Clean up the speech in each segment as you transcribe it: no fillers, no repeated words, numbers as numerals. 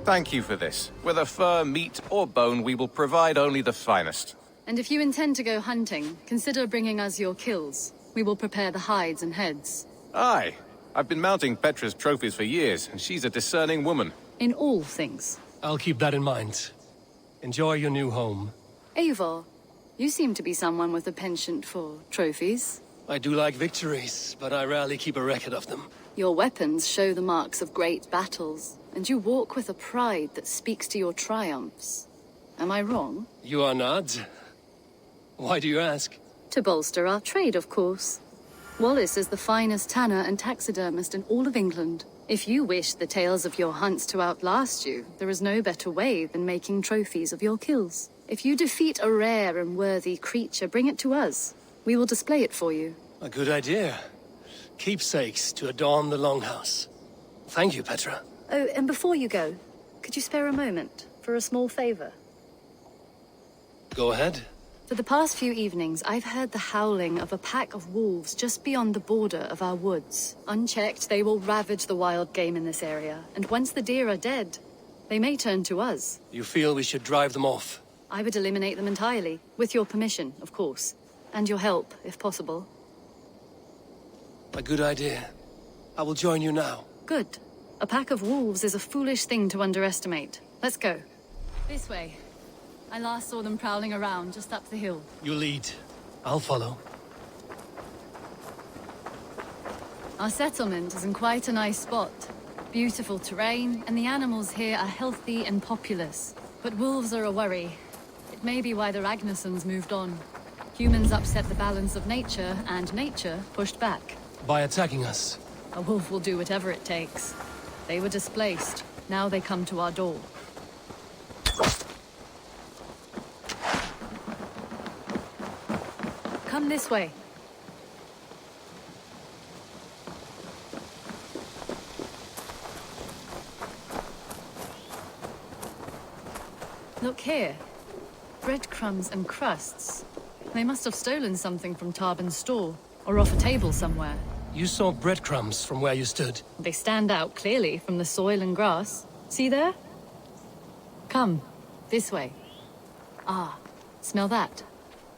Thank you for this. Whether fur, meat, or bone, we will provide only the finest. And if you intend to go hunting, consider bringing us your kills. We will prepare the hides and heads. Aye. I've been mounting Petra's trophies for years, and she's a discerning woman. In all things. I'll keep that in mind. Enjoy your new home. Eivor, you seem to be someone with a penchant for trophies. I do like victories, but I rarely keep a record of them. Your weapons show the marks of great battles, and you walk with a pride that speaks to your triumphs. Am I wrong? You are not. Why do you ask? To bolster our trade, of course. Wallace is the finest tanner and taxidermist in all of England. If you wish the tales of your hunts to outlast you, there is no better way than making trophies of your kills. If you defeat a rare and worthy creature, bring it to us. We will display it for you. A good idea. Keepsakes to adorn the longhouse. Thank you, Petra. Oh, and before you go, could you spare a moment for a small favor? Go ahead. For the past few evenings, I've heard the howling of a pack of wolves just beyond the border of our woods. Unchecked, they will ravage the wild game in this area, and once the deer are dead, they may turn to us. You feel we should drive them off? I would eliminate them entirely, with your permission, of course, and your help, if possible. A good idea. I will join you now. Good. A pack of wolves is a foolish thing to underestimate. Let's go. This way. I last saw them prowling around just up the hill. You lead. I'll follow. Our settlement is in quite a nice spot. Beautiful terrain, and the animals here are healthy and populous. But wolves are a worry. It may be why the Ragnarsons moved on. Humans upset the balance of nature, and nature pushed back. By attacking us? A wolf will do whatever it takes. They were displaced. Now they come to our door. Come this way. Look here. Breadcrumbs and crusts. They must have stolen something from Tarben's store, or off a table somewhere. You saw breadcrumbs from where you stood. They stand out clearly from the soil and grass. See there? Come, this way. Ah, smell that?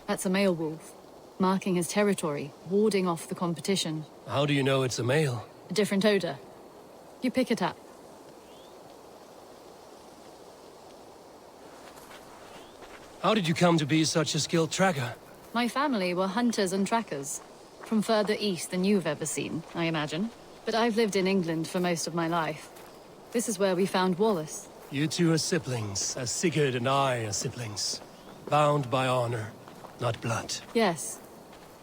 That's a male wolf, marking his territory, warding off the competition. How do you know it's a male? A different odor. You pick it up. How did you come to be such a skilled tracker? My family were hunters and trackers. From further east than you've ever seen, I imagine. But I've lived in England for most of my life. This is where we found Wallace. You two are siblings, as Sigurd and I are siblings. Bound by honor, not blood. Yes.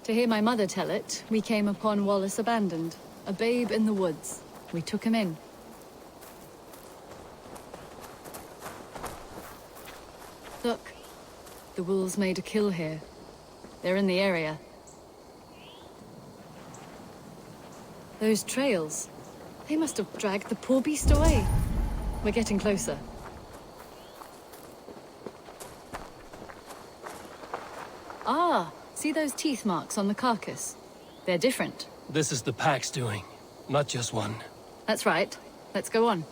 To hear my mother tell it, we came upon Wallace abandoned. A babe in the woods. We took him in. Look. The wolves made a kill here. They're in the area. Those trails. They must have dragged the poor beast away. We're getting closer. Ah, see those teeth marks on the carcass? They're different. This is the pack's doing, not just one. That's right. Let's go on.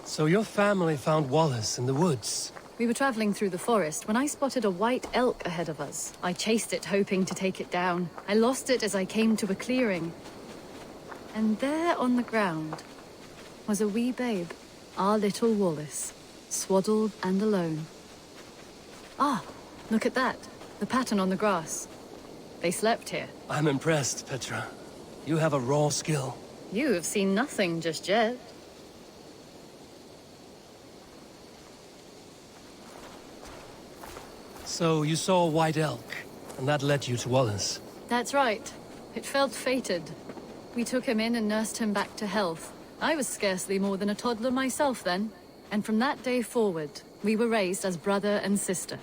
So your family found Wallace in the woods? We were traveling through the forest when I spotted a white elk ahead of us. I chased it, hoping to take it down. I lost it as I came to a clearing. And there on the ground was a wee babe, our little Wallace, swaddled and alone. Ah, look at that. The pattern on the grass. They slept here. I'm impressed, Petra. You have a raw skill. You have seen nothing just yet. So you saw a white elk, and that led you to Wallace. That's right. It felt fated. We took him in and nursed him back to health. I was scarcely more than a toddler myself then. And from that day forward, we were raised as brother and sister.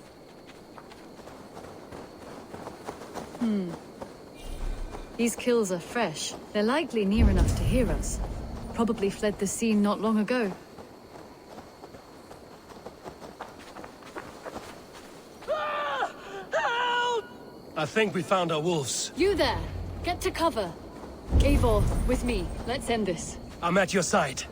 These kills are fresh. They're likely near enough to hear us. Probably fled the scene not long ago. I think we found our wolves. You there! Get to cover! Eivor, with me. Let's end this. I'm at your side.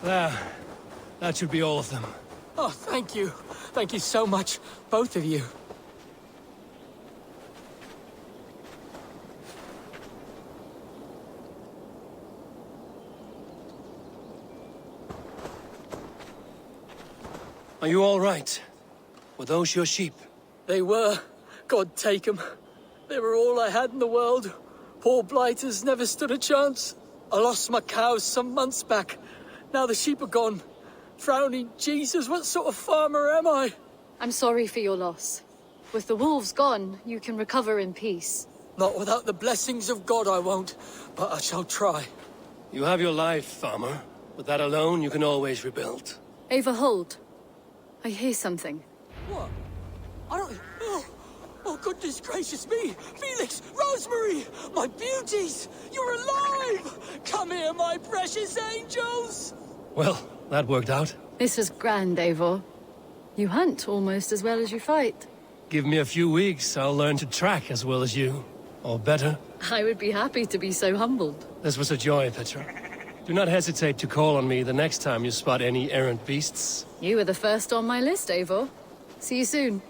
There. That should be all of them. Oh, thank you. Thank you so much, both of you. Are you all right? Were those your sheep? They were. God take 'em. They were all I had in the world. Poor blighters never stood a chance. I lost my cows some months back. Now the sheep are gone. Frowning Jesus, what sort of farmer am I? I'm sorry for your loss. With the wolves gone, you can recover in peace. Not without the blessings of God I won't, but I shall try. You have your life, farmer. With that alone, you can always rebuild. Ava, hold. I hear something. What? I don't... Oh, goodness gracious me! Felix! Rosemary! My beauties! You're alive! Come here, my precious angels! Well, that worked out. This is grand, Eivor. You hunt almost as well as you fight. Give me a few weeks, I'll learn to track as well as you. Or better. I would be happy to be so humbled. This was a joy, Petra. Do not hesitate to call on me the next time you spot any errant beasts. You were the first on my list, Eivor. See you soon.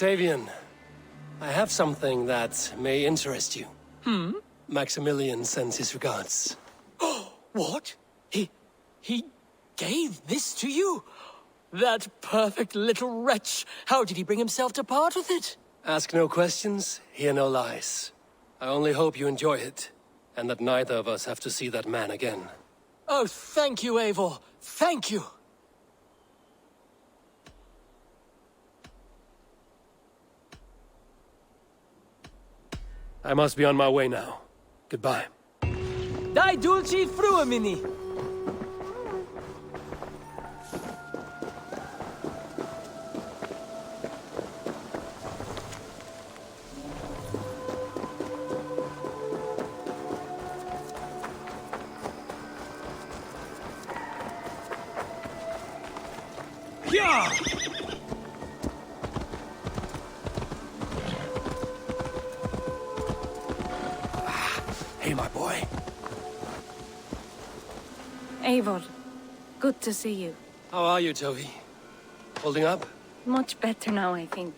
Octavian, I have something that may interest you. Maximilian sends his regards. What? He gave this to you? That perfect little wretch. How did he bring himself to part with it? Ask no questions, hear no lies. I only hope you enjoy it, and that neither of us have to see that man again. Oh, thank you, Eivor. Thank you. I must be on my way now. Goodbye. Dai dulci fruamini. Yeah! Hey, my boy. Eivor, good to see you. How are you, Toby? Holding up? Much better now, I think.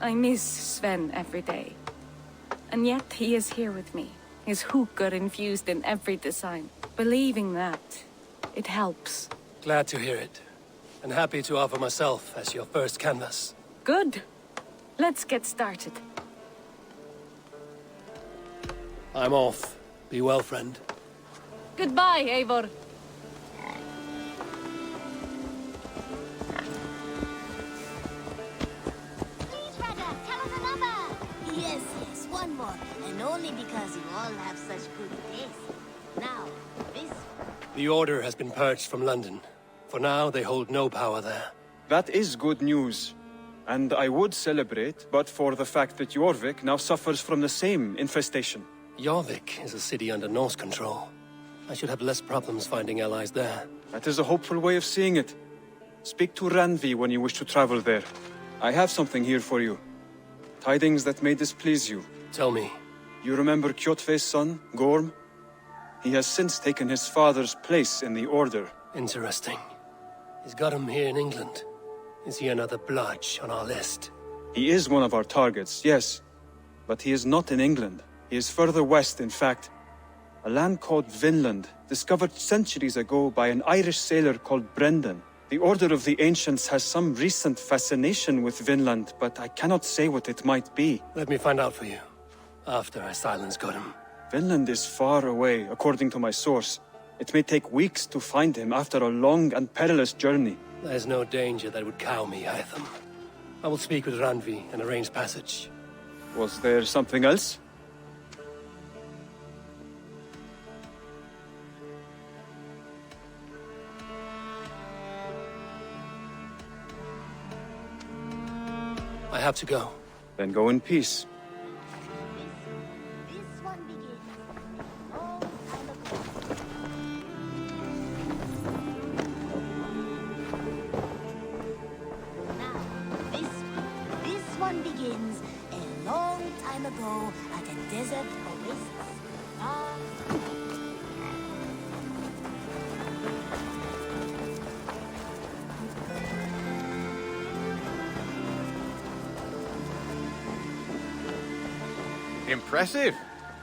I miss Sven every day. And yet he is here with me. His hooker infused in every design. Believing that, it helps. Glad to hear it. And happy to offer myself as your first canvas. Good. Let's get started. I'm off. Be well, friend. Goodbye, Eivor. Please, Ragga, tell us another. Yes, yes, one more. And only because you all have such good taste. Now, this... The Order has been purged from London. For now, they hold no power there. That is good news. And I would celebrate, but for the fact that Jorvik now suffers from the same infestation. Jorvik is a city under Norse control. I should have less problems finding allies there. That is a hopeful way of seeing it. Speak to Ranvi when you wish to travel there. I have something here for you. Tidings that may displease you. Tell me. You remember Kjotve's son, Gorm? He has since taken his father's place in the Order. Interesting. He's got him here in England. Is he another bludge on our list? He is one of our targets, yes. But he is not in England. He is further west, in fact. A land called Vinland, discovered centuries ago by an Irish sailor called Brendan. The Order of the Ancients has some recent fascination with Vinland, but I cannot say what it might be. Let me find out for you. After I silence Godham. Vinland is far away, according to my source. It may take weeks to find him after a long and perilous journey. There's no danger that would cow me, Hytham. I will speak with Ranvi and arrange passage. Was there something else? I have to go. Then go in peace. This one begins a long time ago. Now, this one begins a long time ago at a desert oasis. Ah. Impressive.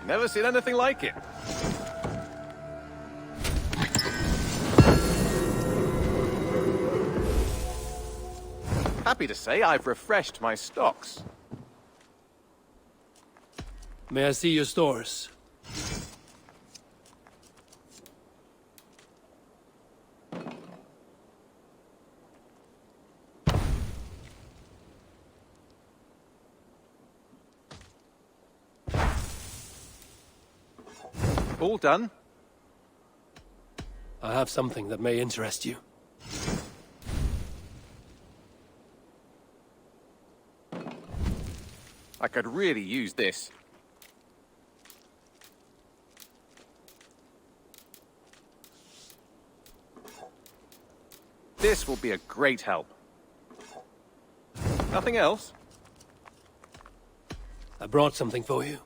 Never seen anything like it. Happy to say I've refreshed my stocks. May I see your stores? All done. I have something that may interest you. I could really use this. This will be a great help. Nothing else? I brought something for you.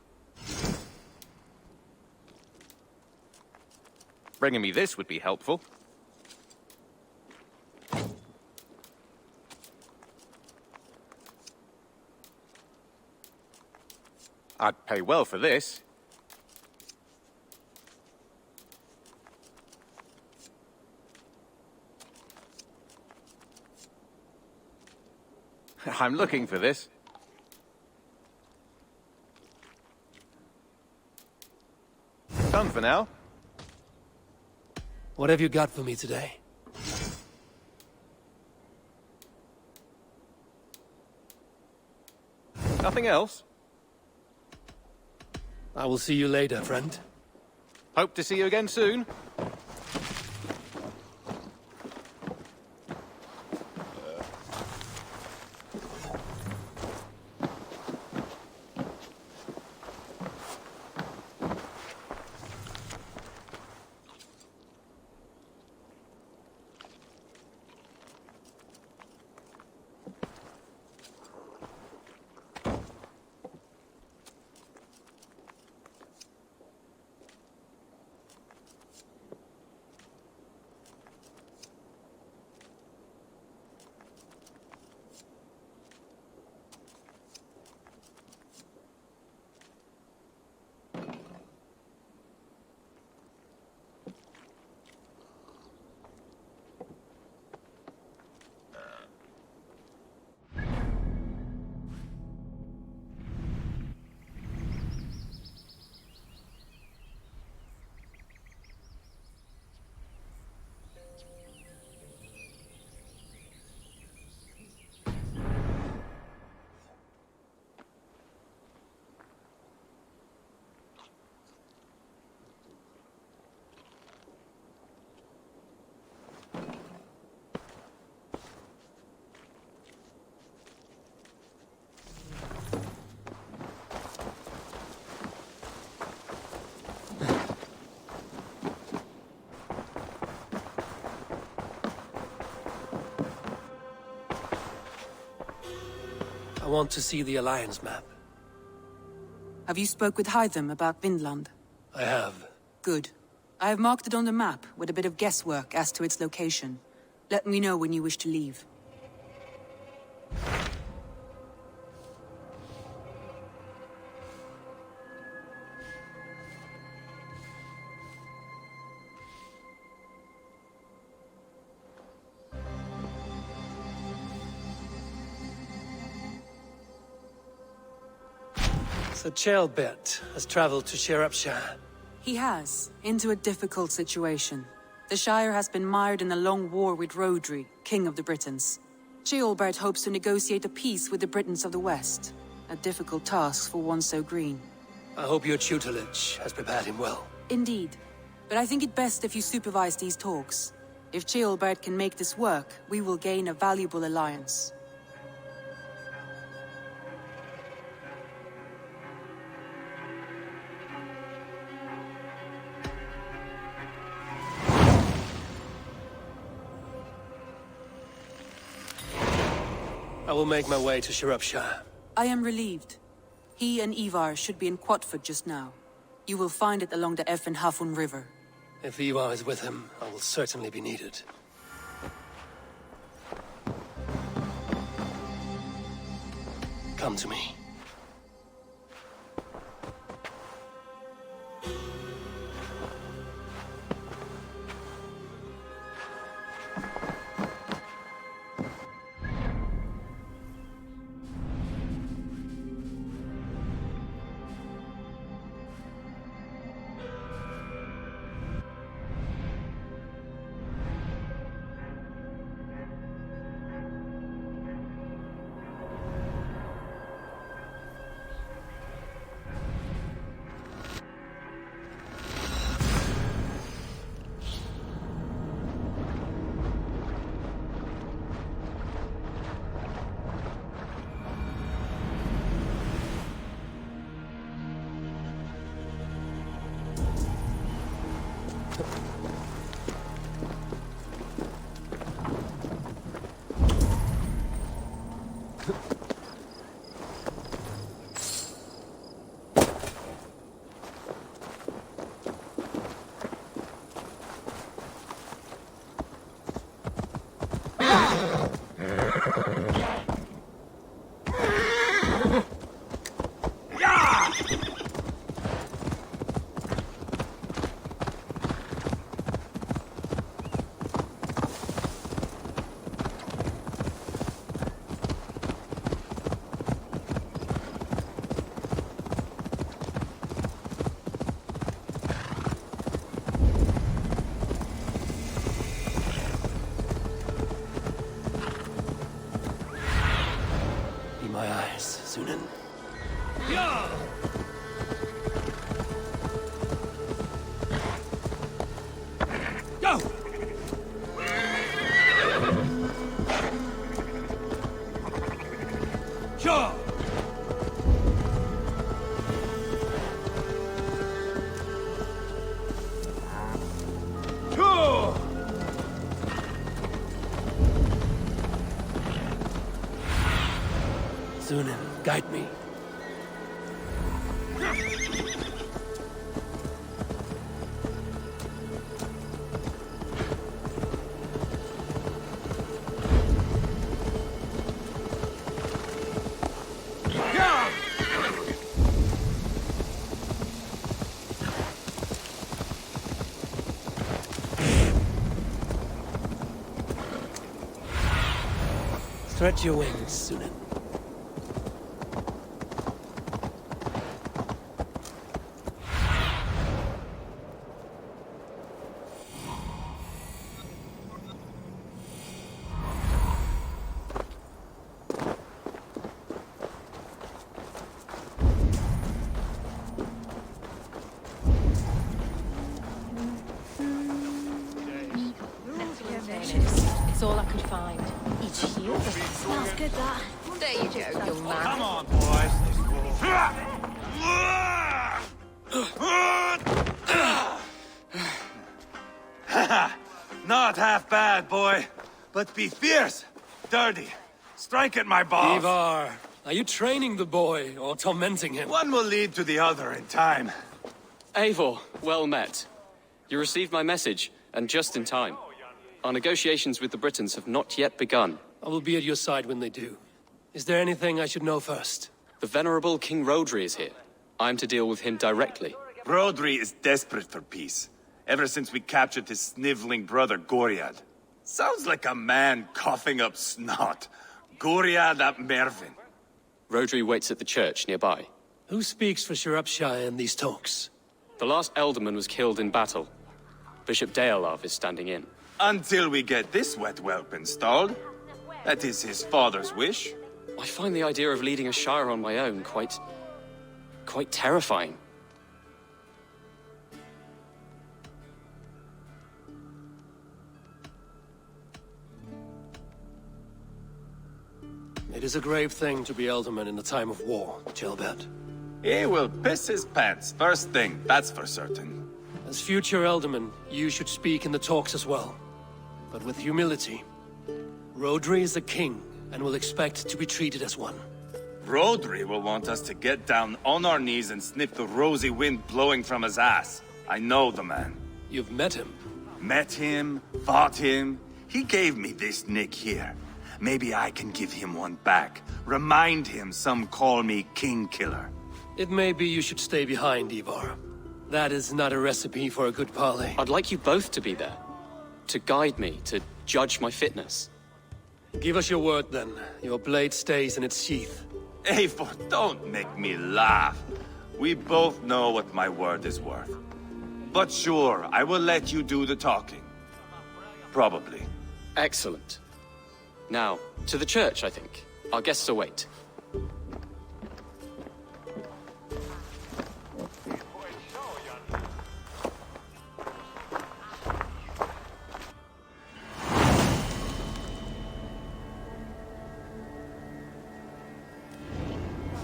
Bringing me this would be helpful. I'd pay well for this. I'm looking for this. Done for now. What have you got for me today? Nothing else? I will see you later, friend. Hope to see you again soon. I want to see the Alliance map. Have you spoke with Hytham about Vinland? I have. Good. I have marked it on the map with a bit of guesswork as to its location. Let me know when you wish to leave. So Sciropescire has traveled to Sciropescire. He has, into a difficult situation. The Shire has been mired in a long war with Rhodri, King of the Britons. Sciropescire hopes to negotiate a peace with the Britons of the West. A difficult task for one so green. I hope your tutelage has prepared him well. Indeed. But I think it best if you supervise these talks. If Sciropescire can make this work, we will gain a valuable alliance. I will make my way to Sciropescire. I am relieved. He and Ivar should be in Quatford just now. You will find it along the Effen Hafun River. If Ivar is with him, I will certainly be needed. Come to me. Guide me. Stretch your wings, Sunan. It's all I could find. Each year. Smells good, that. There you go, young man. Come on, boys. Not half bad, boy. But be fierce, dirty. Strike at my balls. Ivar, are you training the boy or tormenting him? One will lead to the other in time. Eivor, well met. You received my message, and just in time. Our negotiations with the Britons have not yet begun. I will be at your side when they do. Is there anything I should know first? The venerable King Rodri is here. I'm to deal with him directly. Rodri is desperate for peace. Ever since we captured his sniveling brother, Goriad. Sounds like a man coughing up snot. Goriad ap Mervin. Rodri waits at the church nearby. Who speaks for Sciropescire in these talks? The last Elderman was killed in battle. Bishop Deolav is standing in. Until we get this wet whelp installed. That is his father's wish. I find the idea of leading a shire on my own quite terrifying. It is a grave thing to be Elderman in the time of war, Gilbert. He will piss his pants, first thing, that's for certain. As future Elderman, you should speak in the talks as well. But with humility. Rodri is the king, and will expect to be treated as one. Rodri will want us to get down on our knees and sniff the rosy wind blowing from his ass. I know the man. You've met him. Met him, fought him. He gave me this nick here. Maybe I can give him one back. Remind him some call me King Killer. It may be you should stay behind, Ivar. That is not a recipe for a good parley. I'd like you both to be there. To guide me, to judge my fitness. Give us your word, then. Your blade stays in its sheath. Eivor, don't make me laugh. We both know what my word is worth. But sure, I will let you do the talking. Probably. Excellent. Now, to the church, I think. Our guests await.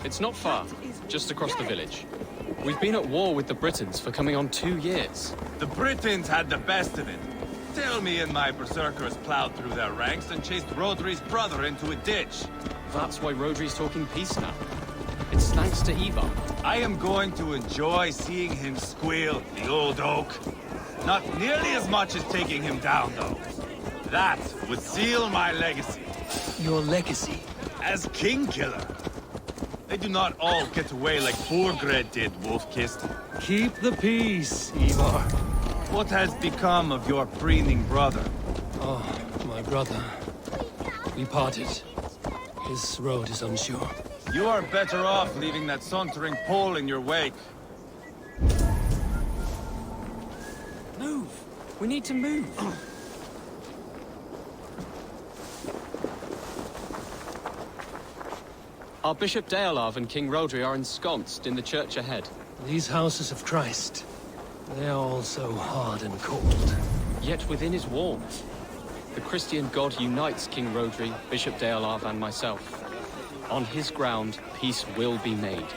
It's not far, just across the village. We've been at war with the Britons for coming on 2 years. The Britons had the best of it. Till me and my berserkers plowed through their ranks and chased Rodri's brother into a ditch. That's why Rodri's talking peace now. It's thanks to Ivar. I am going to enjoy seeing him squeal, the old oak. Not nearly as much as taking him down, though. That would seal my legacy. Your legacy? As King Killer. They do not all get away like Borgred did, Wolf-Kissed. Keep the peace, Ivar. What has become of your preening brother? Oh, my brother. We parted. His road is unsure. You are better off leaving that sauntering Pole in your wake. Move! We need to move! Our Bishop Deolav and King Rodri are ensconced in the church ahead. These houses of Christ, they are all so hard and cold. Yet within his walls, the Christian God unites King Rodri, Bishop Deolav, and myself. On his ground, peace will be made.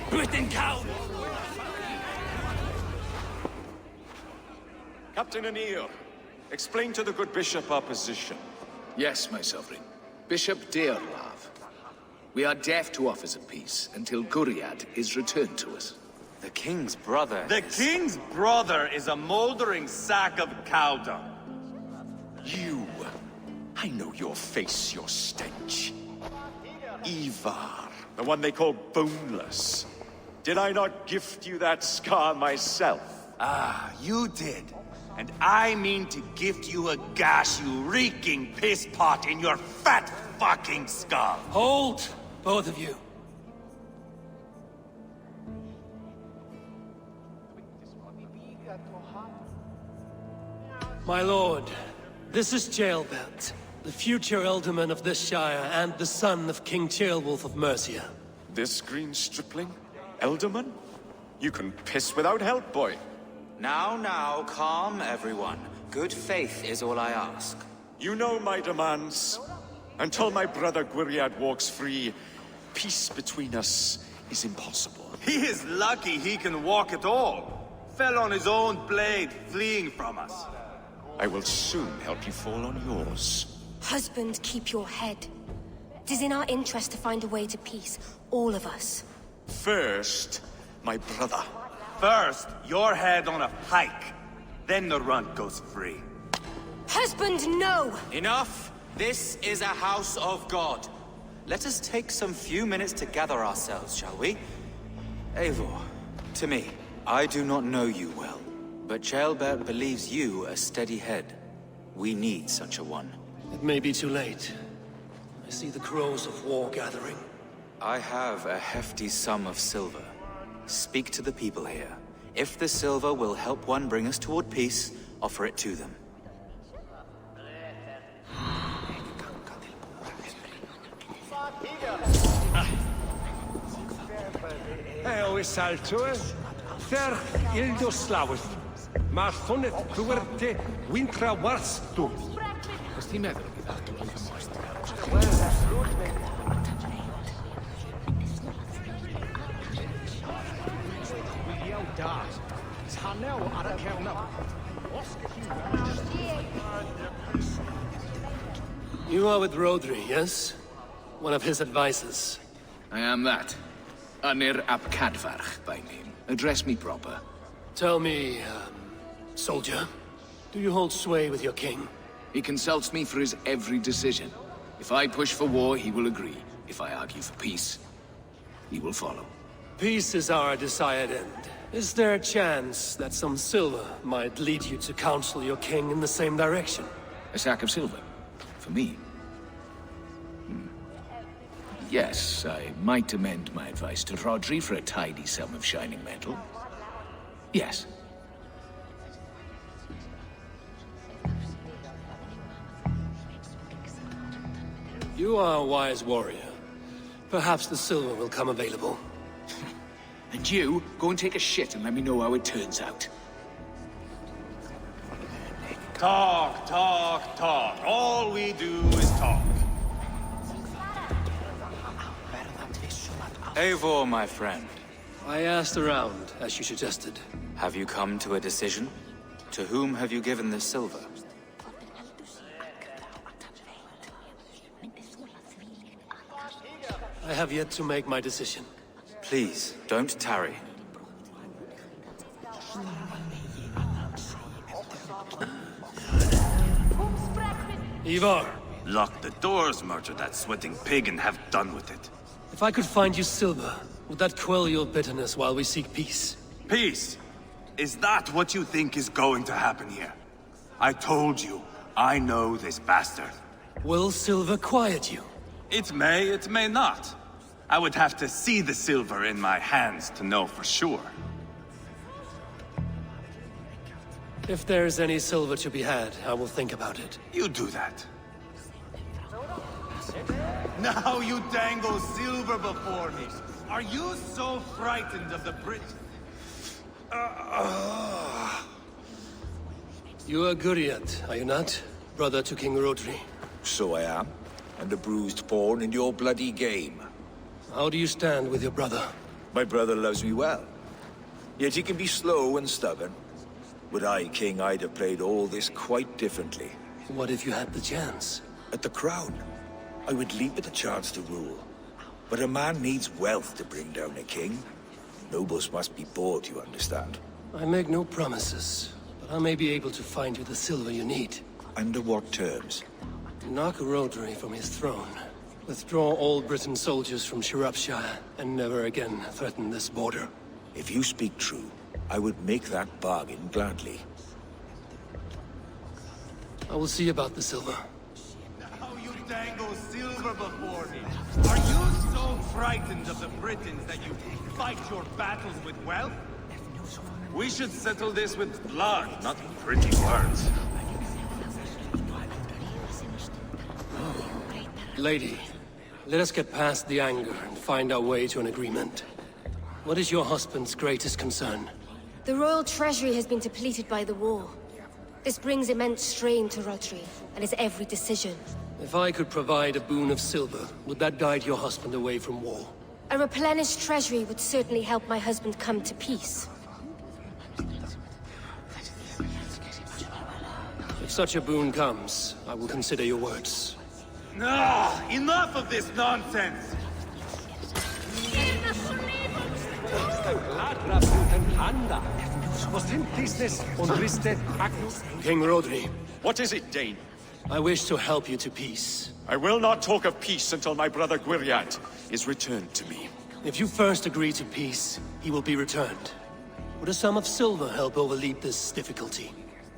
Britain cow! Captain Anir, explain to the good bishop our position. Yes, my sovereign. Bishop Deolav. We are deaf to offers of peace until Guriad is returned to us. The king's brother The king's brother is a moldering sack of cow dung. You! I know your face, your stench. Ivar, the one they call boneless. Did I not gift you that scar myself? Ah, you did. And I mean to gift you a gash, you reeking piss pot in your fat fucking skull. Hold, both of you. My lord, this is Jailbelt, the future alderman of this shire and the son of King Ceolwulf of Mercia. This green stripling? Elderman? You can piss without help, boy. Now, calm everyone. Good faith is all I ask. You know my demands. Until my brother Gwiriad walks free, peace between us is impossible. He is lucky he can walk at all. Fell on his own blade, fleeing from us. I will soon help you fall on yours. Husband, keep your head. It is in our interest to find a way to peace, all of us. First, my brother. First, your head on a pike. Then the runt goes free. Husband, no! Enough! This is a house of God. Let us take some few minutes to gather ourselves, shall we? Eivor, to me, I do not know you well, but Ceolbert believes you a steady head. We need such a one. It may be too late. I see the crows of war gathering. I have a hefty sum of silver. Speak to the people here. If the silver will help one bring us toward peace, offer it to them. Oes saltue, therch ildo slawys. Mar thunet dwyrte wintra warstu. Os ti'n meddwl o gyda dwi'n cymwys? You are with Rodri, yes? One of his advisors. I am that. Anir ap Cadfarch by name. Address me proper. Tell me, soldier, do you hold sway with your king? He consults me for his every decision. If I push for war, he will agree. If I argue for peace, he will follow. Peace is our desired end. Is there a chance that some silver might lead you to counsel your king in the same direction? A sack of silver? For me? Yes, I might amend my advice to Rodri for a tidy sum of shining metal. Yes. You are a wise warrior. Perhaps the silver will come available. And you, go and take a shit and let me know how it turns out. Talk, talk, talk. All we do is talk. Eivor, my friend. I asked around, as you suggested. Have you come to a decision? To whom have you given this silver? I have yet to make my decision. Please, don't tarry. Ivar! Lock the doors, murder that sweating pig, and have done with it. If I could find you silver, would that quell your bitterness while we seek peace? Peace? Is that what you think is going to happen here? I told you, I know this bastard. Will silver quiet you? It may not. I would have to see the silver in my hands to know for sure. If there's any silver to be had, I will think about it. You do that. Now you dangle silver before me. Are you so frightened of the Brit? You are Guriad, are you not? Brother to King Rodri. So I am, and a bruised pawn in your bloody game. How do you stand with your brother? My brother loves me well. Yet he can be slow and stubborn. Were I king, I'd have played all this quite differently. What if you had the chance? At the crown, I would leap at the chance to rule. But a man needs wealth to bring down a king. Nobles must be bought, you understand? I make no promises, but I may be able to find you the silver you need. Under what terms? Knock Rodri from his throne. Withdraw all Britain soldiers from Sciropescire, and never again threaten this border. If you speak true, I would make that bargain gladly. I will see about the silver. Now you dangle silver before me. Are you so frightened of the Britons that you fight your battles with wealth? We should settle this with blood, not pretty words. Lady, let us get past the anger and find our way to an agreement. What is your husband's greatest concern? The royal treasury has been depleted by the war. This brings immense strain to Rodri and his every decision. If I could provide a boon of silver, would that guide your husband away from war? A replenished treasury would certainly help my husband come to peace. If such a boon comes, I will consider your words. No! Enough of this nonsense! King Rodri. What is it, Dane? I wish to help you to peace. I will not talk of peace until my brother Gwiriad is returned to me. If you first agree to peace, he will be returned. Would a sum of silver help overleap this difficulty?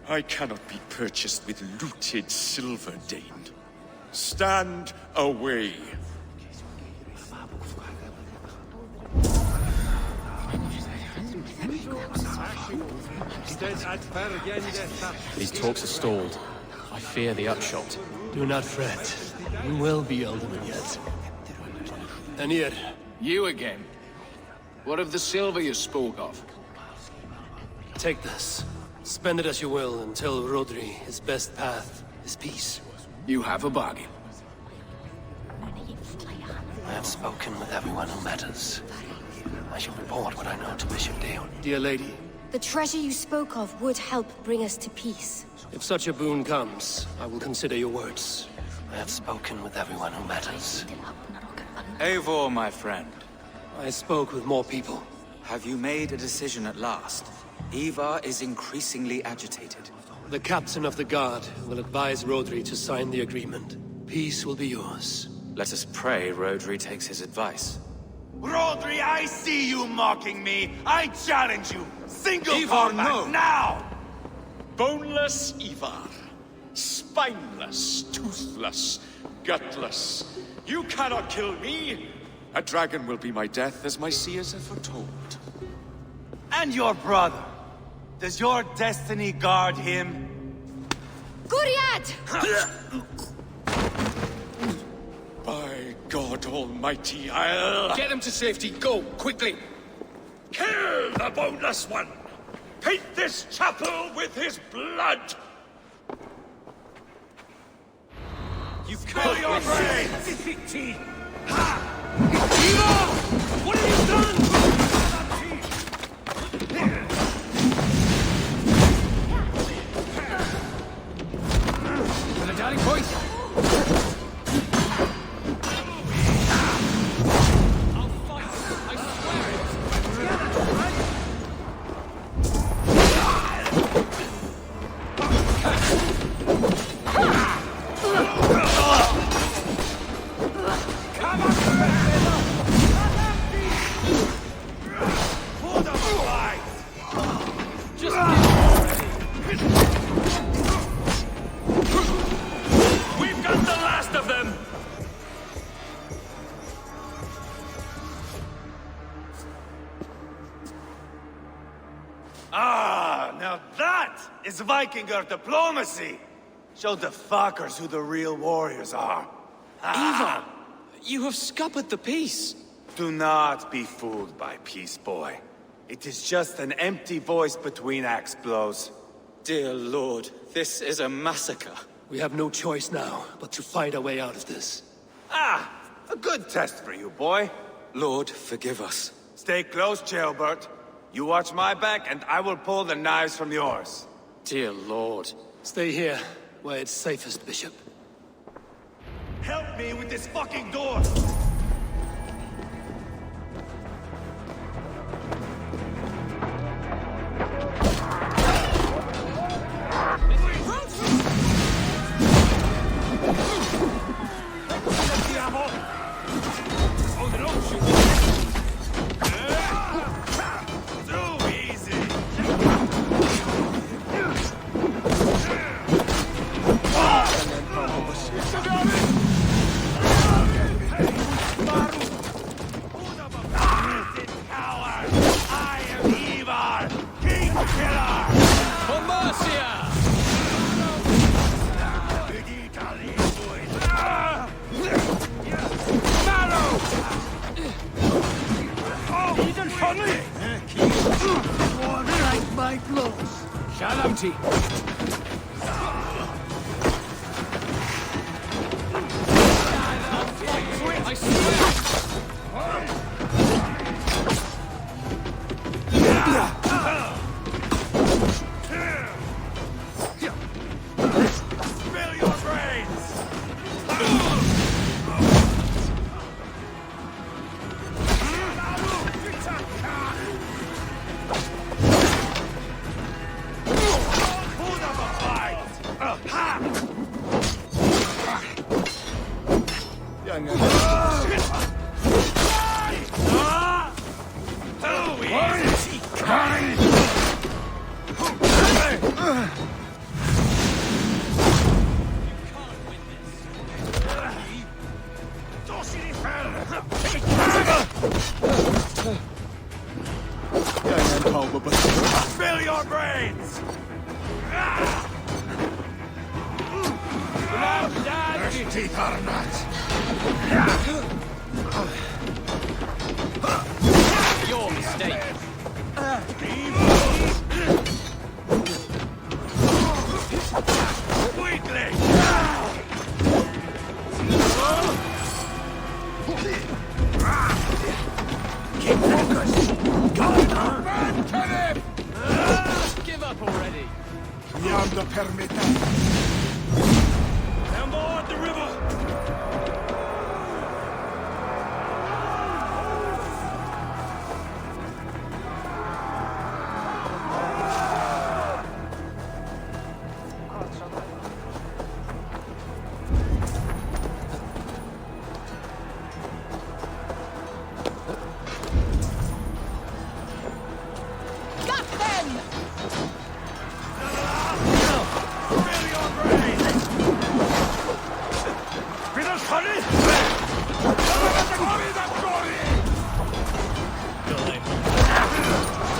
I cannot be purchased with looted silver, Dane. Stand away. These talks are stalled. I fear the upshot. Do not fret. You will be alderman yet. And yet... You again? What of the silver you spoke of? Take this. Spend it as you will and tell Rodri his best path is peace. You have a bargain. I have spoken with everyone who matters. I shall report what I know to Bishop Dale. Dear lady. The treasure you spoke of would help bring us to peace. If such a boon comes, I will consider your words. I have spoken with everyone who matters. Eivor, my friend. I spoke with more people. Have you made a decision at last? Ivar is increasingly agitated. The captain of the guard will advise Rodri to sign the agreement. Peace will be yours. Let us pray Rodri takes his advice. Rodri, I see you mocking me! I challenge you! Single Ivar, combat, no. now! Boneless Ivar. Spineless, toothless, gutless. You cannot kill me! A dragon will be my death, as my seers have foretold. And your brother? Does your destiny guard him? Gwiriad! By God Almighty, I'll... Get him to safety, go, quickly! Kill the boneless one! Paint this chapel with his blood! You kill your brains! What have you done? The darting point! We've got the last of them! Ah, now that is Vikinger diplomacy! Show the fuckers who the real warriors are. Ivar! You have scuppered the peace! Do not be fooled by peace, boy. It is just an empty voice between axe blows. Dear Lord, this is a massacre. We have no choice now, but to fight our way out of this. Ah, a good test for you, boy. Lord, forgive us. Stay close, Jailbert. You watch my back, and I will pull the knives from yours. Dear Lord. Stay here, where it's safest, Bishop. Help me with this fucking door! One like my blows. Shalamti. I swear. Spill your brains! Put up a fight! Too easy! Spill your brains! Their teeth are nuts! Your mistake. Weakling! Keep focused. Come on, man, kill him. Give up already. Yonder permita. Down board the river! Got them! Spill your brains!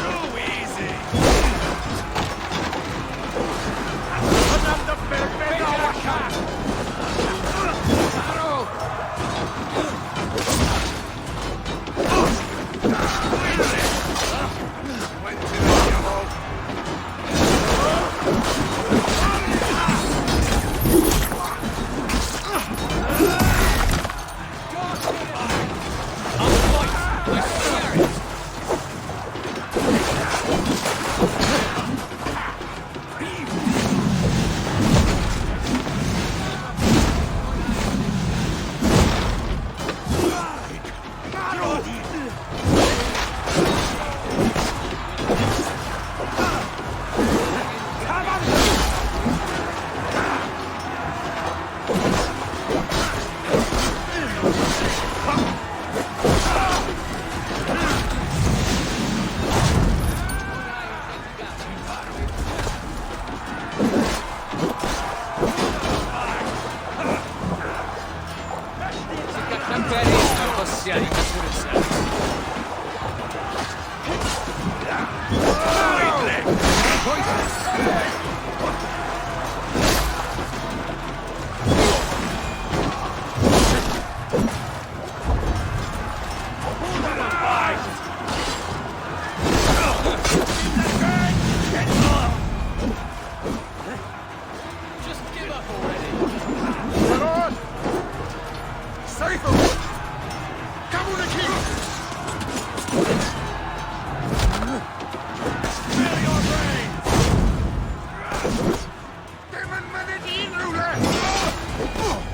Too easy!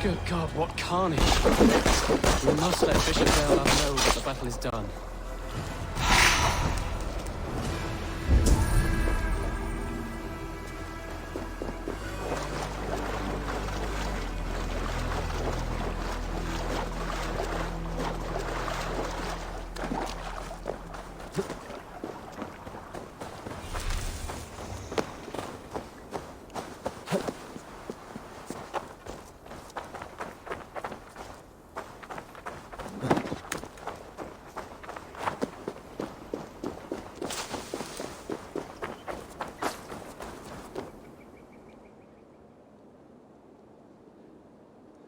Good God, what carnage. We must let Bishop Dale know that the battle is done.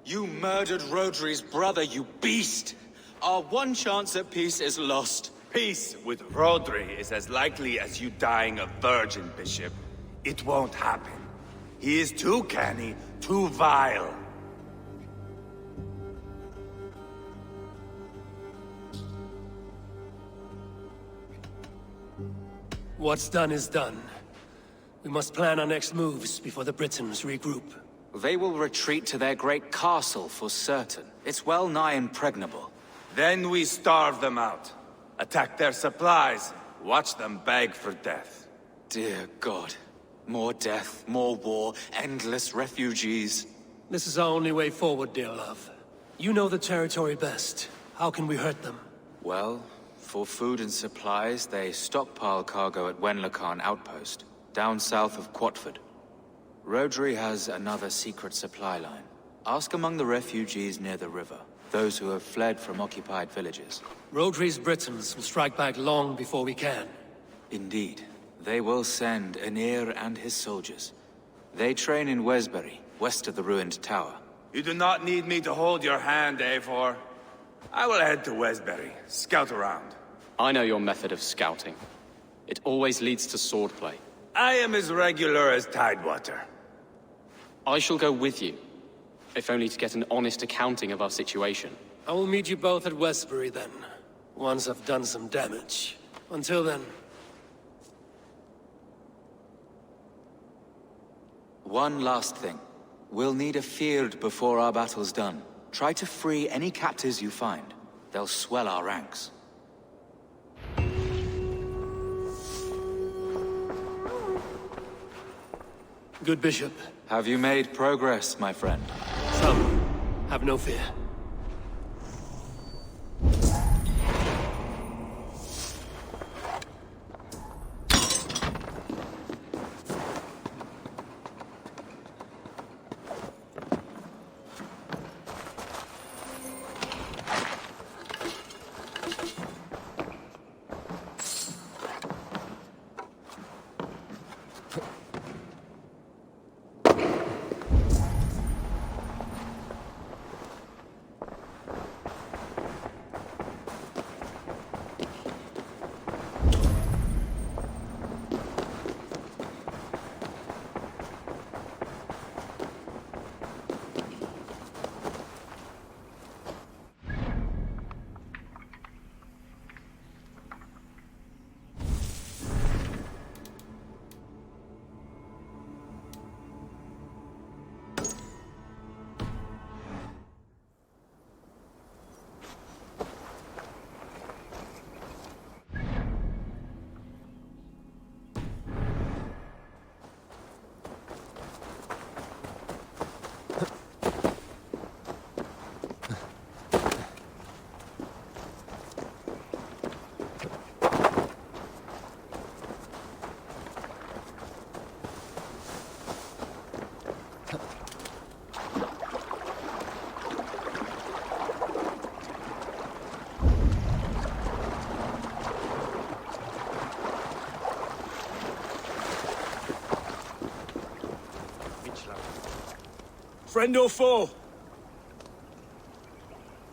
You murdered Rodri's brother, you beast! Our one chance at peace is lost. Peace with Rodri is as likely as you dying a virgin, Bishop. It won't happen. He is too canny, too vile. What's done is done. We must plan our next moves before the Britons regroup. They will retreat to their great castle for certain. It's well nigh impregnable. Then we starve them out. Attack their supplies. Watch them beg for death. Dear God. More death, more war, endless refugees. This is our only way forward, dear love. You know the territory best. How can we hurt them? Well, for food and supplies, they stockpile cargo at Wenlacan outpost, down south of Quatford. Rodri has another secret supply line. Ask among the refugees near the river, those who have fled from occupied villages. Rodri's Britons will strike back long before we can. Indeed. They will send Aenir and his soldiers. They train in Wesbury, west of the ruined tower. You do not need me to hold your hand, Eivor. I will head to Wesbury, scout around. I know your method of scouting. It always leads to swordplay. I am as regular as Tidewater. I shall go with you, if only to get an honest accounting of our situation. I will meet you both at Westbury then, once I've done some damage. Until then... One last thing. We'll need a field before our battle's done. Try to free any captives you find. They'll swell our ranks. Good Bishop. Have you made progress, my friend? Some. Have no fear. Friend or foe?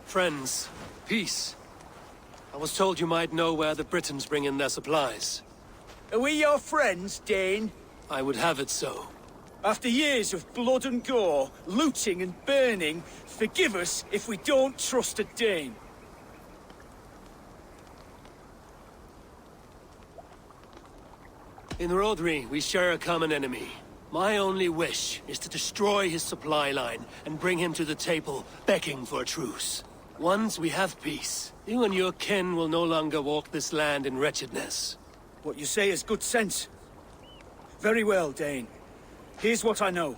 Friends. Peace. I was told you might know where the Britons bring in their supplies. Are we your friends, Dane? I would have it so. After years of blood and gore, looting and burning, forgive us if we don't trust a Dane. In Rodri, we share a common enemy. My only wish is to destroy his supply line and bring him to the table, begging for a truce. Once we have peace, you and your kin will no longer walk this land in wretchedness. What you say is good sense. Very well, Dane. Here's what I know.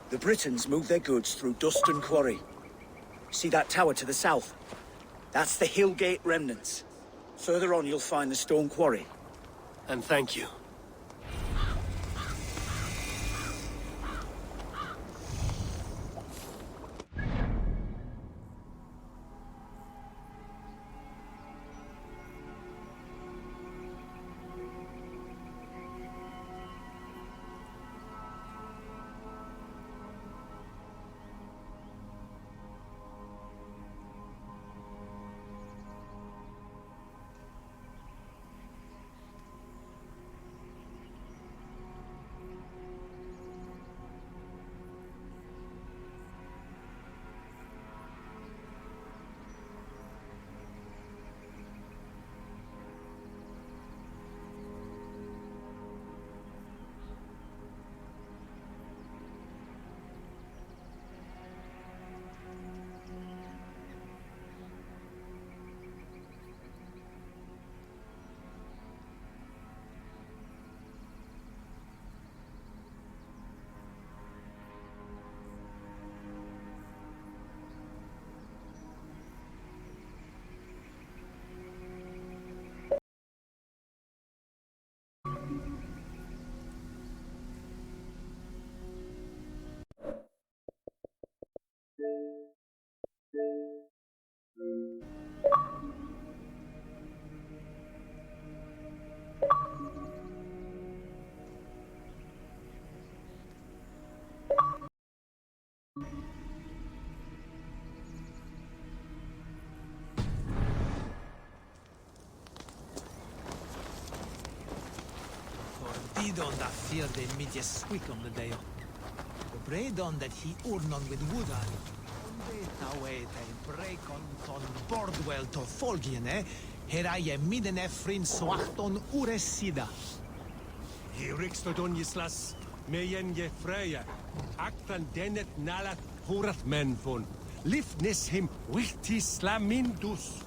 The Britons move their goods through Dustin Quarry. See that tower to the south? That's the Hillgate remnants. Further on, you'll find the stone quarry. And thank you. Didon that fear de midje squick on the day. The braidon that he urnon with woodan. Onde te break on ton bordwell to folgiene, hera je midden efrin soachton uresida. He rikstodon jeslas, mejen je freya. Actan dennet nalat hurat men von. Lifnis him wichtis lamindus.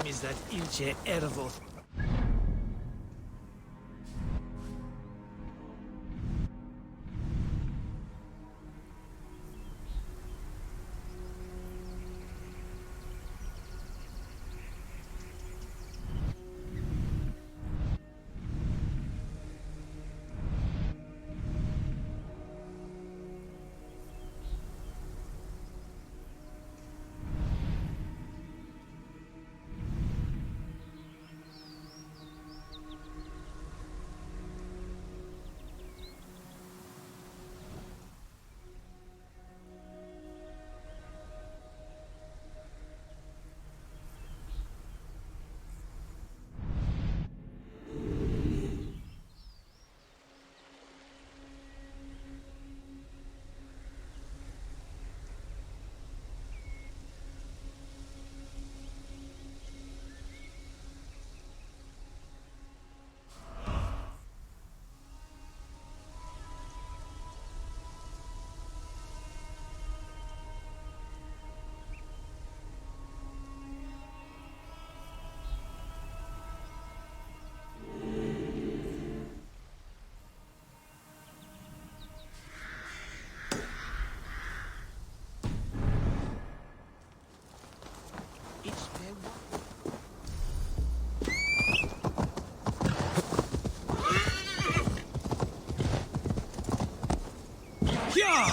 Is that ilce ervo. Yeah!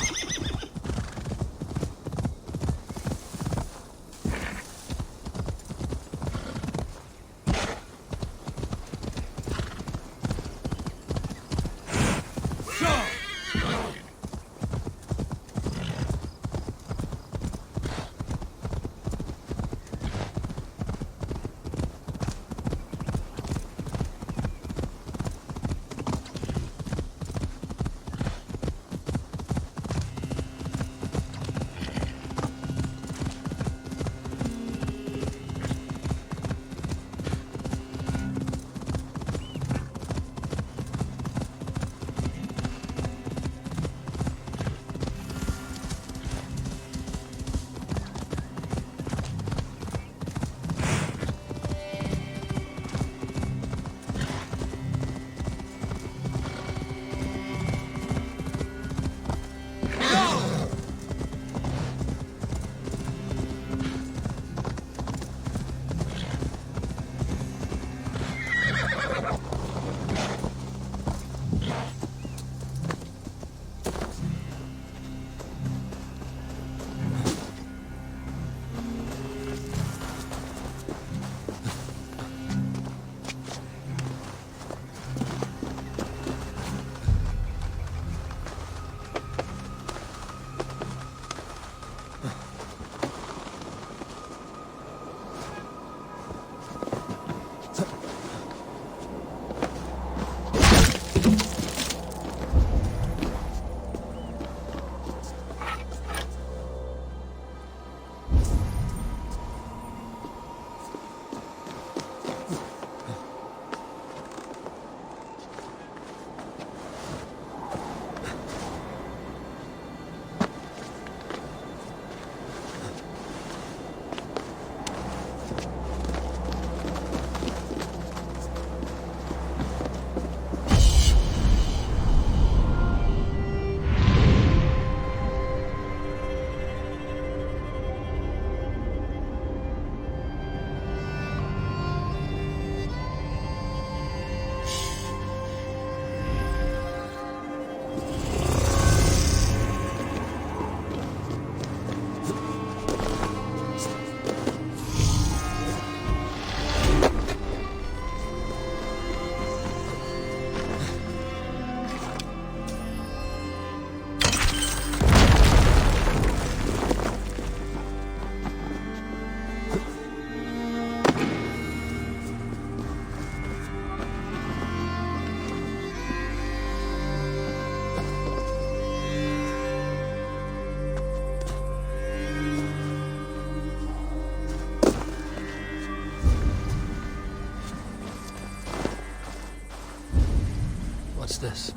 this?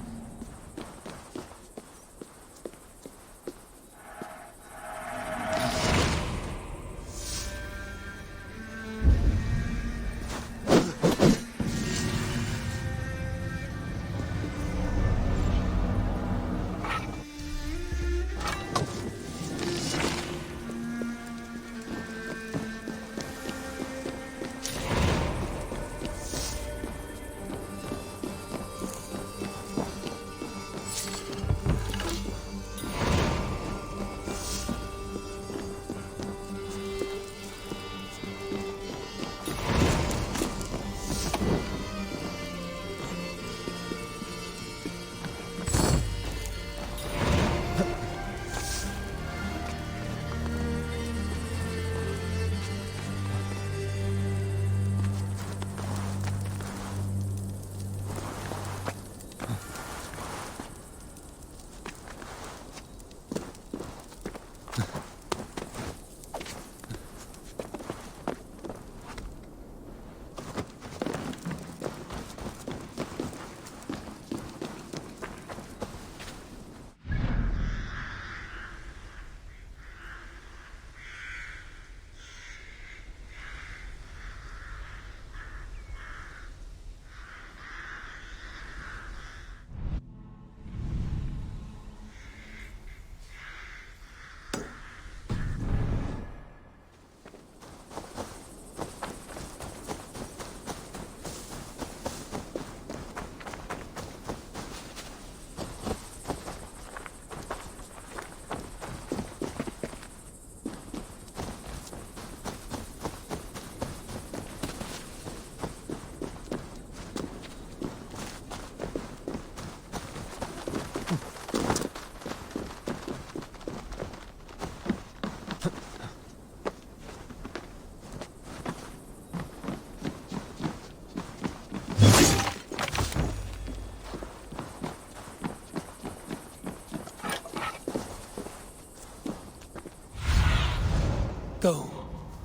Go,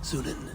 Zulin.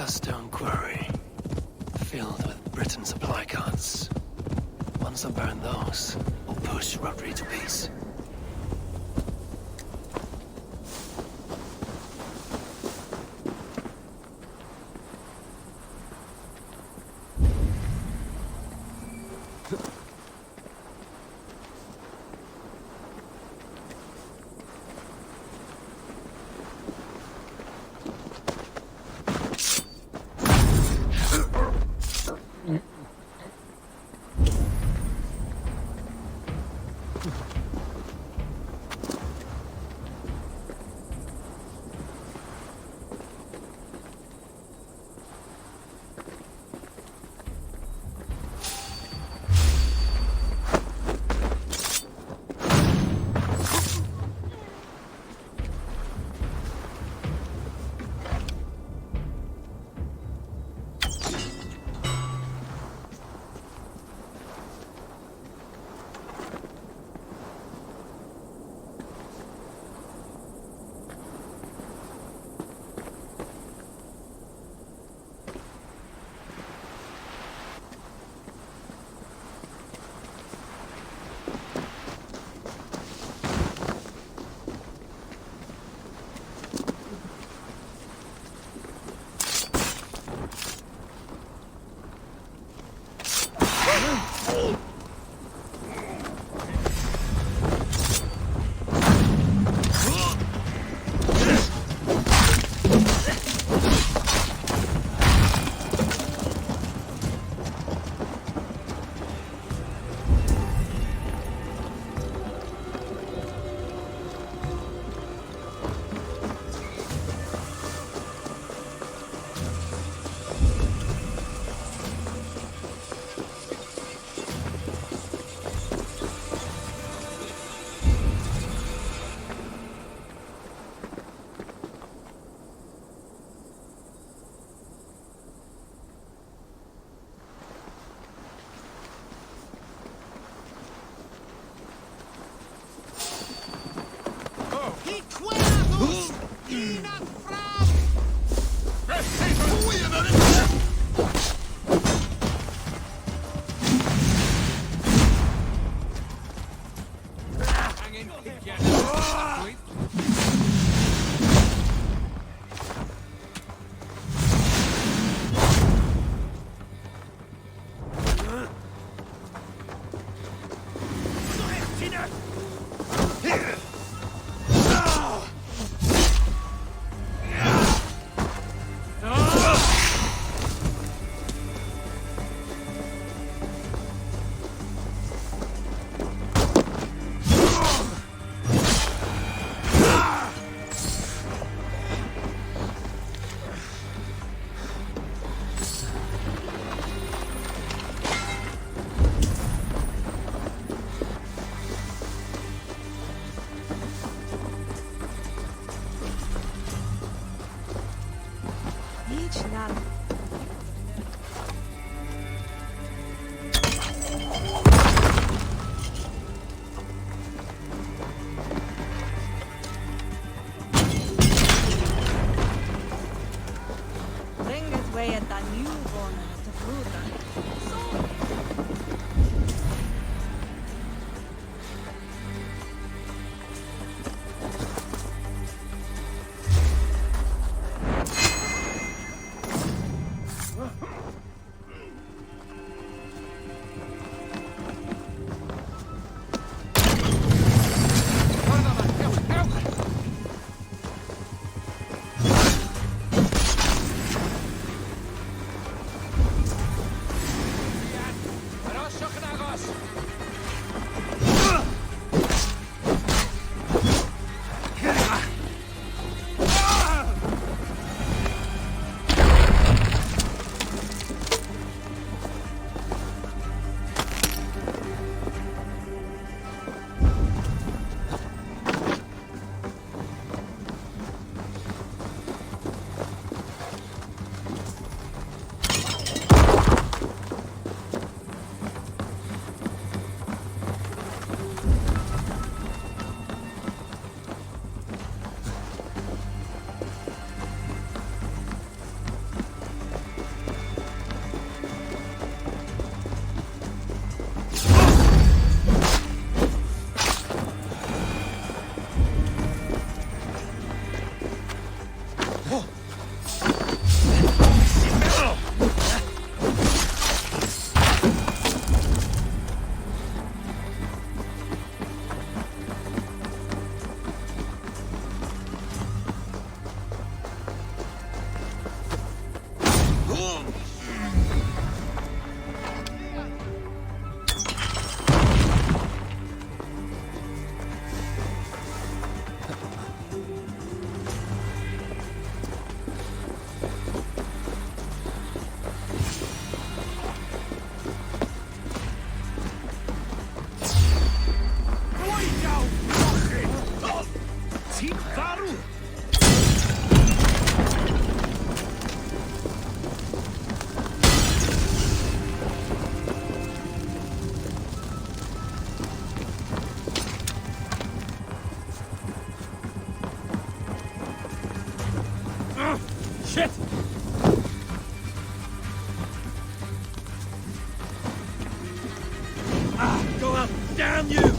Stone quarry, filled with Britain supply carts. Once I burn those, we'll push Rodri to peace. Shit! Go up! Damn you!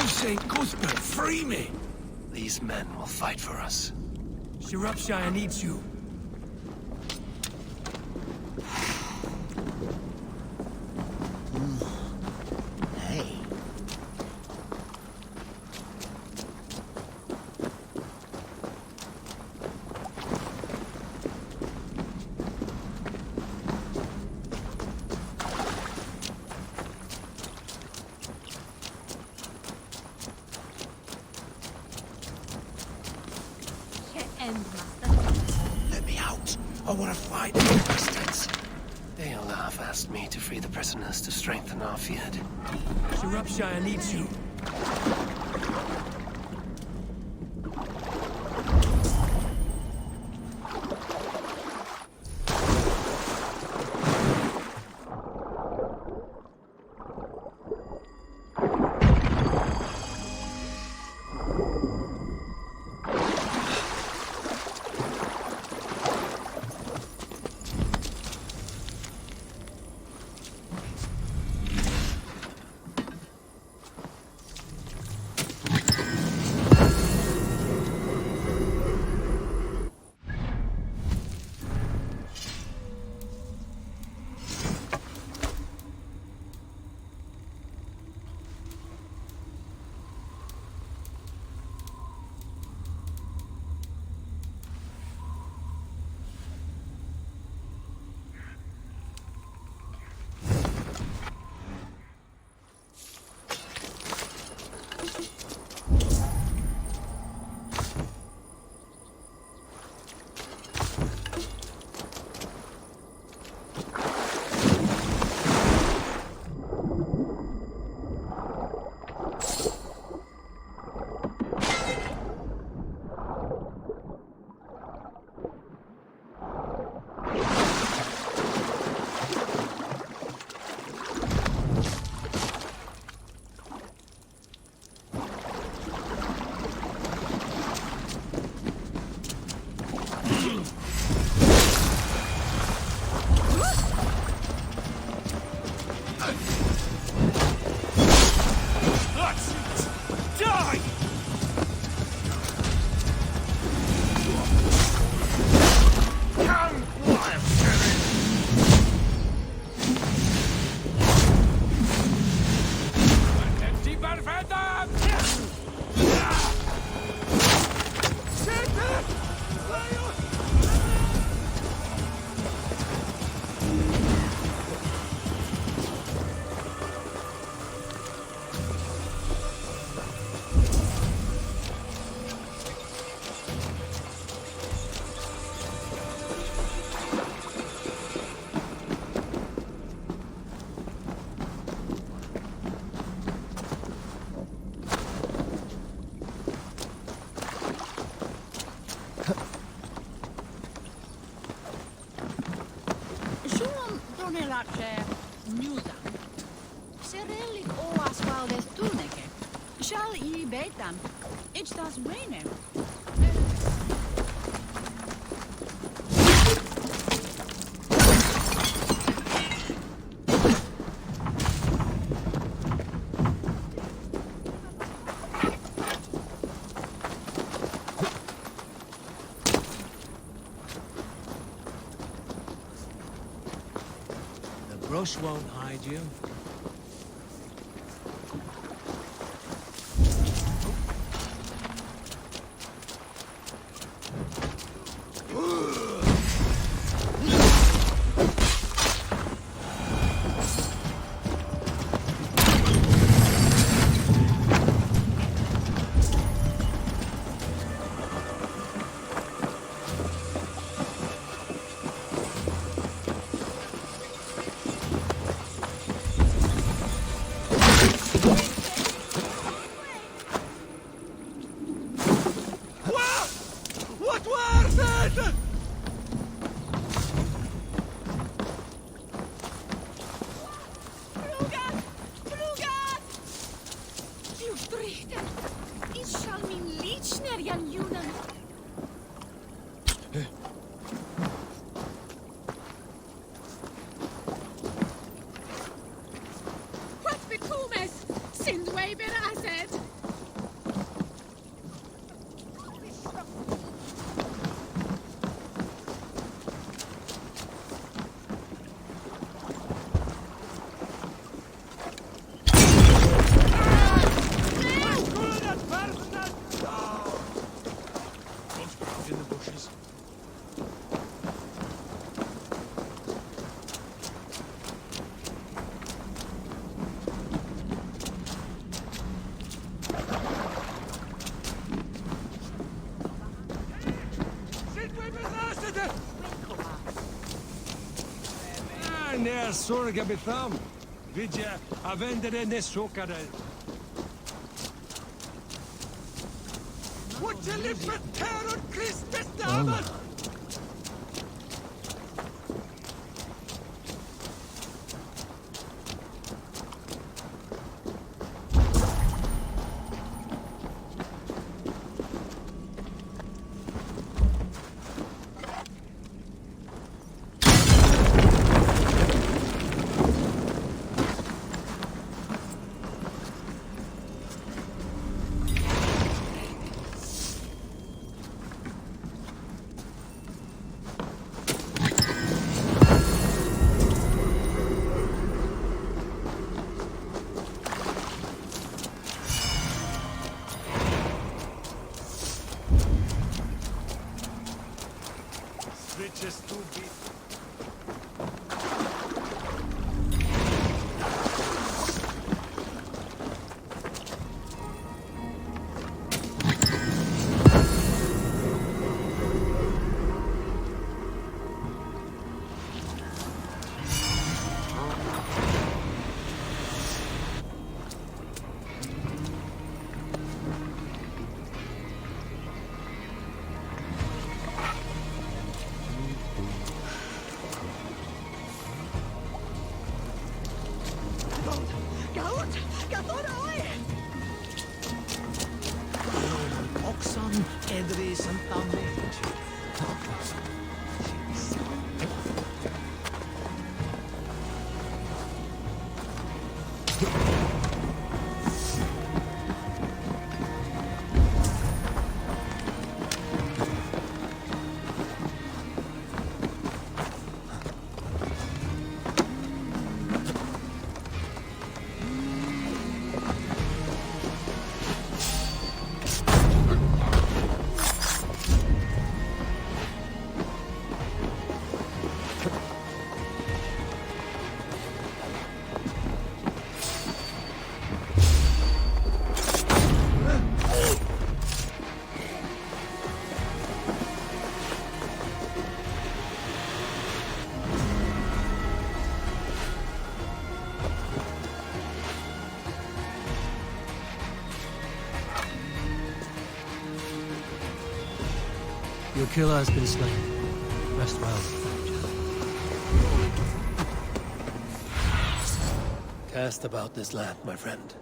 St. Cuthbert, free me! These men will fight for us. Sciropescire needs you. Hey. Let me out. I want to fight these bastards. They'll have asked me to free the prisoners to strengthen our field. Sciropescire needs you. Kuunnellaan Newton. Serellit oas valdes tunneke. Shall I betan? It's das raining. The brush won't hide you. What was it? Fluchtrichter! Ich schall min Lichner jan Junan. What bekomes? Sind Weber Asset? In the bushes. När sorga betham. Vidja avendere ne sokare. What a libertarian Christus damen! Switches to be. Gaut! Gatora oe! Oxon Edri Santa Medici. Your killer has been slain. Rest well. Cast about this land, my friend.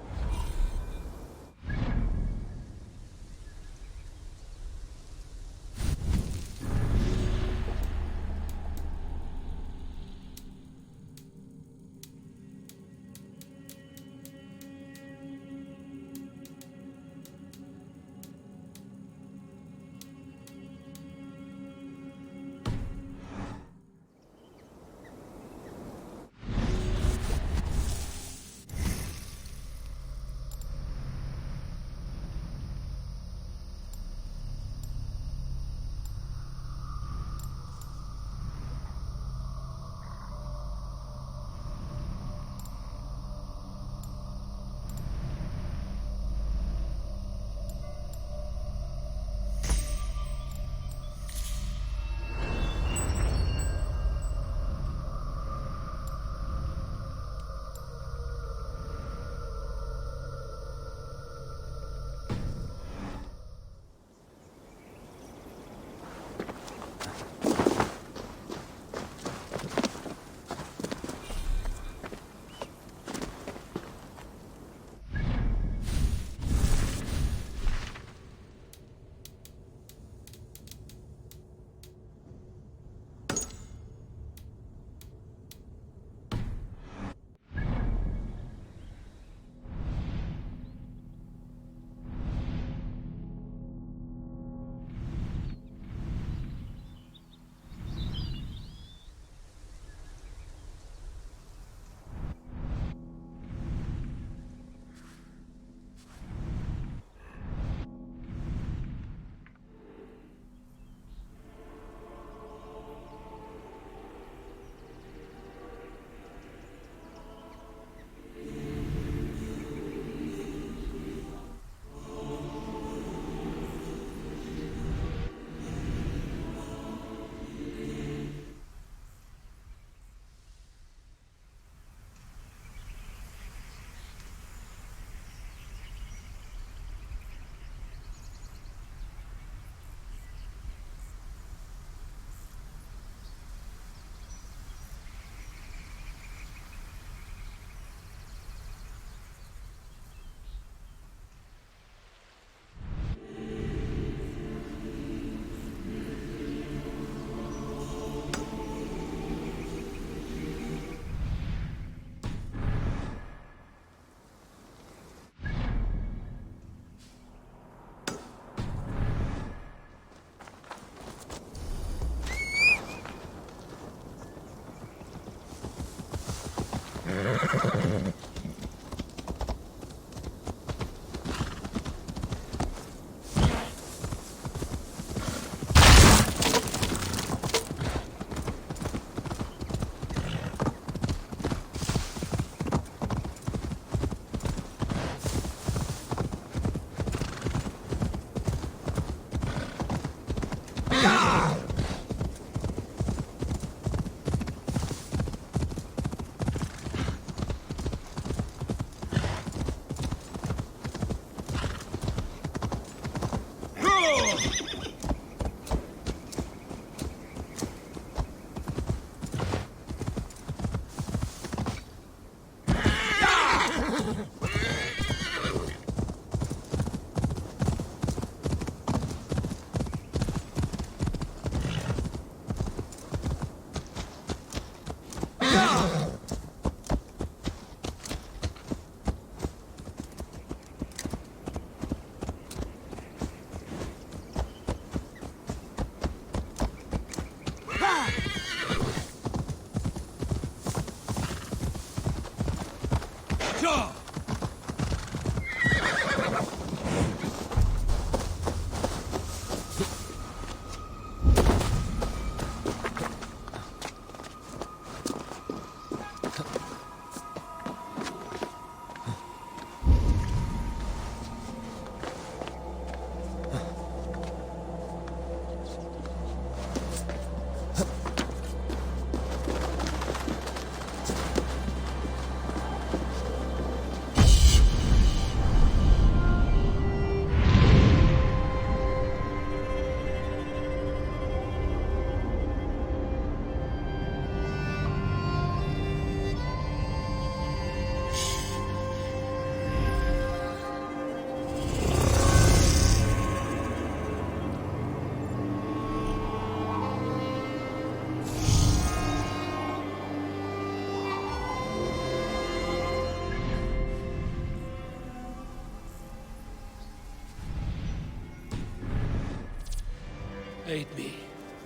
Aid me.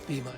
Be my...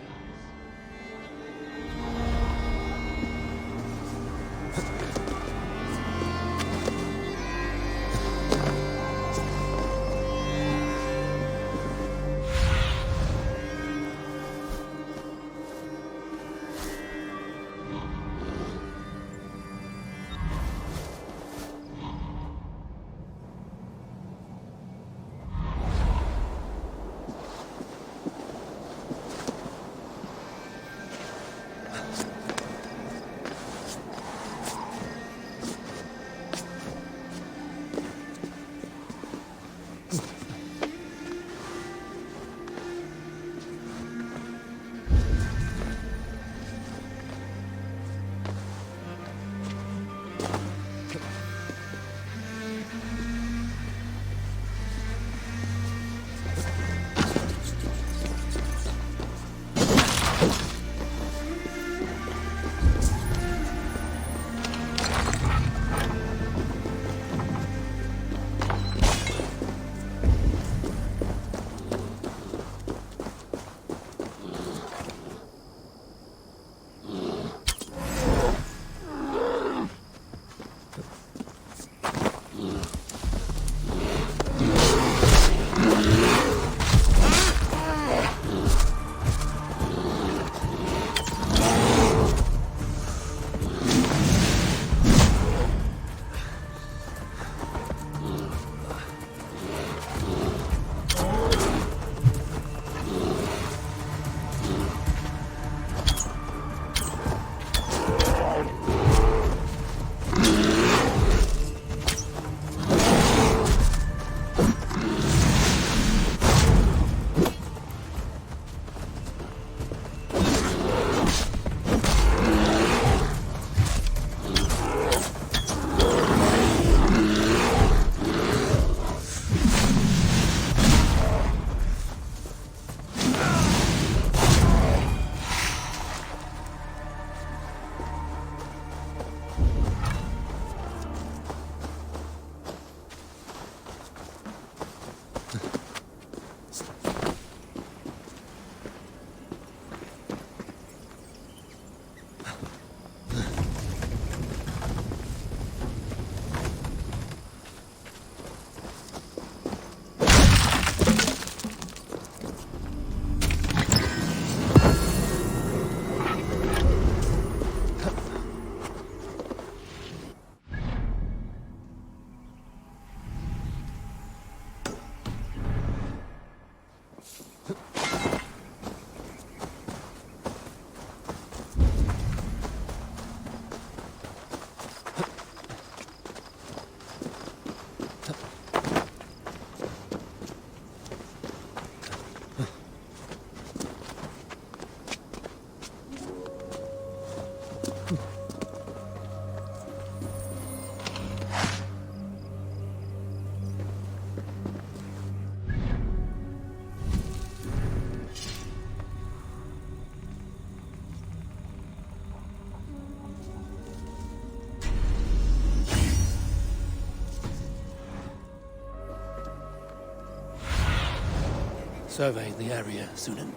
Survey the area, Sunan.